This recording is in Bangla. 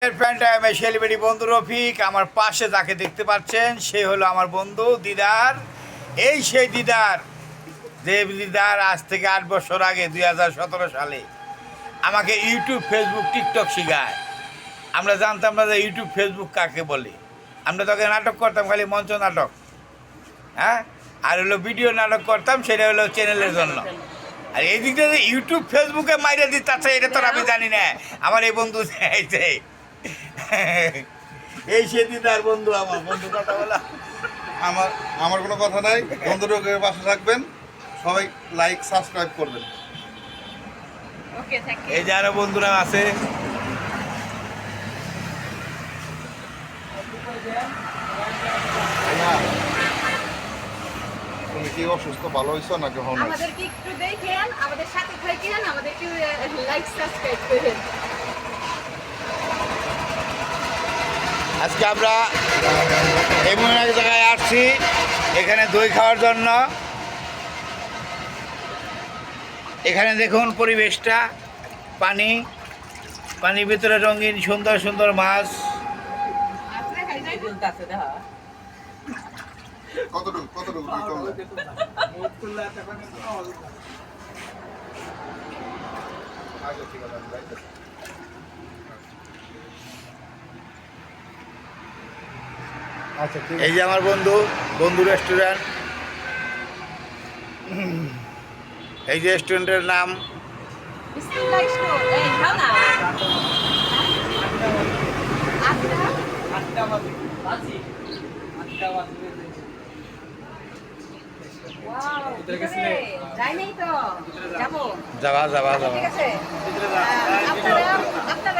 Dear friend I M A celebrity বন্ধু রফিক। আমার পাশে যাকে দেখতে পাচ্ছেন সে হলো আমার বন্ধু দিদার। এই সেই দিদার, যে দিদার আজ থেকে 8 বছর আগে 2017 সালে আমাকে ইউটিউব ফেসবুক টিকটক শেখায়। আমরা জানতাম না যে ইউটিউব ফেসবুক কাকে বলে। আমরা তোকে নাটক করতাম, খালি মঞ্চ নাটক, হ্যাঁ, আর হলো ভিডিও নাটক করতাম, সেটা হলো চ্যানেলের জন্য। আর এই দিক দিয়ে ইউটিউব ফেসবুকে মাইরে দিতে এটা তো আমি জানি না। আমার এই বন্ধু এই সে দিদার বন্ধু, আমার বন্ধু কথা বলা। আমার কোনো কথা নাই। বন্ধুদের পাশে থাকবেন, সবাই লাইক সাবস্ক্রাইব করবেন। ওকে, থ্যাংক ইউ। এই যে আরো বন্ধুরা আছে। তুমি কি অসুস্থ ভালো হয়েছো নাকি হন? আমাদেরকে একটু দেখেন, আমাদের সাথে থাকেন, আমাদেরকে লাইক সাবস্ক্রাইব করেন। আজকে আমরা এমন এক জায়গায় আসছি, এখানে দই খাওয়ার জন্য। এখানে দেখুন পরিবেশটা, পানির ভিতরে রঙিন সুন্দর সুন্দর মাছ। কতটুকু কি করলে? আচ্ছা, ঠিক এই যে আমার বন্ধু রেস্টুরেন্ট। এই যে রেস্টুরেন্টের নাম বিসমিল্লাহ স্টোর। এই খাও না। ওয়াও, যাই নাই তো, যাবো। যাবা ঠিক আছে, আপনারা